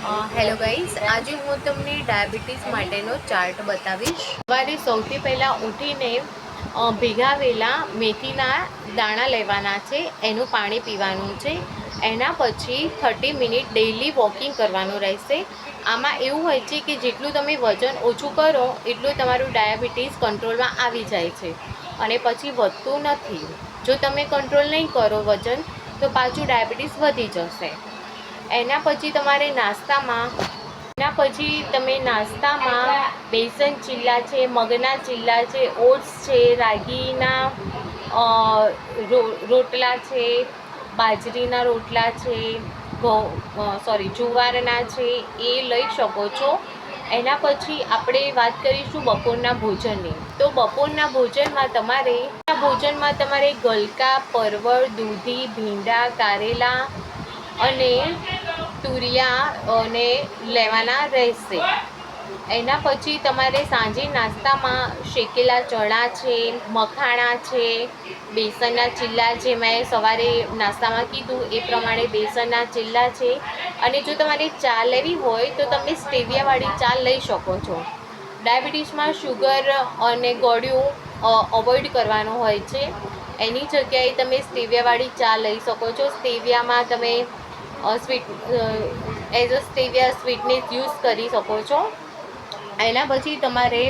Hello guys, આજે હું તમને ડાયાબિટીસ માટેનો ચાર્ટ બતાવીશ। સવારે સૌથી પહેલાં ઉઠીને ભેગાવેલા મેથીના દાણા લેવાના છે, એનું પાણી પીવાનું છે। એના પછી 30 મિનિટ ડેઇલી વોકિંગ કરવાનું રહેશે। આમાં એવું હોય છે કે જેટલું તમે વજન ઓછું કરો એટલું તમારું ડાયાબિટીસ કંટ્રોલમાં આવી જાય છે અને પછી વધતું નથી। જો તમે કંટ્રોલ નહીં કરો વજન તો પાછું ડાયાબિટીસ વધી જશે। એના પછી તમે નાસ્તામાં બેસન ચીલા છે, મગના ચીલા છે, ઓટ્સ છે, રાગીના રોટલા છે, બાજરીના રોટલા છે, જુવારના છે, એ લઈ શકો છો। એના પછી આપણે વાત કરીશું બપોરના ભોજનની। તો બપોરના ભોજનમાં તમારે ગલકા, પરવળ, દૂધી, ભીંડા, કારેલા અને તુરિયા અને લેવાના રહેશે। એના પછી તમારે સાંજે નાસ્તામાં શેકેલા ચણા છે, મખાણા છે, બેસનના ચીલા જે મેં સવારે નાસ્તામાં કીધું એ પ્રમાણે બેસનના ચીલા છે। અને જો તમારે ચા લેવી હોય તો તમે સ્ટેવિયાવાળી ચા લઈ શકો છો। ડાયાબિટીસમાં શુગર અને ગળ્યું અવોઇડ કરવાનું હોય છે, એની જગ્યાએ તમે સ્ટેવિયાવાળી ચા લઈ શકો છો। સ્ટેવિયામાં તમે સ્ટેવિયા સ્વીટનેસ યુઝ કરી શકો છો। એના પછી તમારે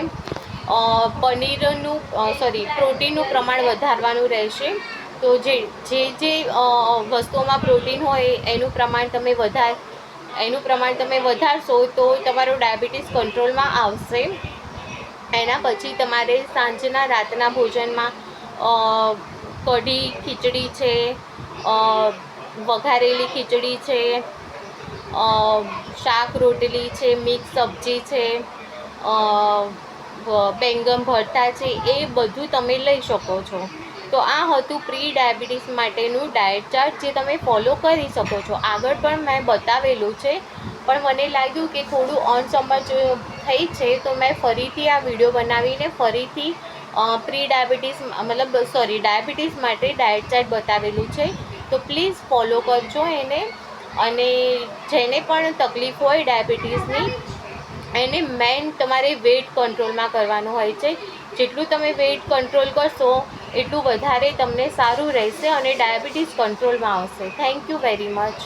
પ્રોટીનનું પ્રમાણ વધારવાનું રહેશે। તો જે વસ્તુઓમાં પ્રોટીન હોય એનું પ્રમાણ તમે વધારશો તો તમારો ડાયાબિટીસ કંટ્રોલમાં આવશે। એના પછી તમારે રાતના ભોજનમાં કઢી ખીચડી છે, વઘારેલી ખીચડી છે, શાક રોટલી છે, મિક્સ સબ્જી છે, બેંગન ભરતા છે, એ બધું તમે લઈ શકો છો। તો આ હતું પ્રી ડાયાબિટીસ માટેનું ડાયટ ચાર્ટ, જે તમે ફોલો કરી શકો છો। આગળ પણ મેં બતાવેલું છે, પણ મને લાગ્યું કે થોડું અણસમજ થઈ છે તો મેં ફરીથી આ વિડીયો બનાવીને ફરીથી ડાયાબિટીસ માટે ડાયટ ચાર્ટ બતાવેલું છે। તો પ્લીઝ ફોલો કરજો એને। અને જેને પણ તકલીફ હોય ડાયાબિટીસની એને મેઇન તમારે વેટ કંટ્રોલમાં કરવાનું હોય છે। જેટલું તમે વેટ કંટ્રોલ કરશો એટલું વધારે તમને સારું રહેશે અને ડાયાબિટીસ કંટ્રોલમાં આવશે। Thank you very much.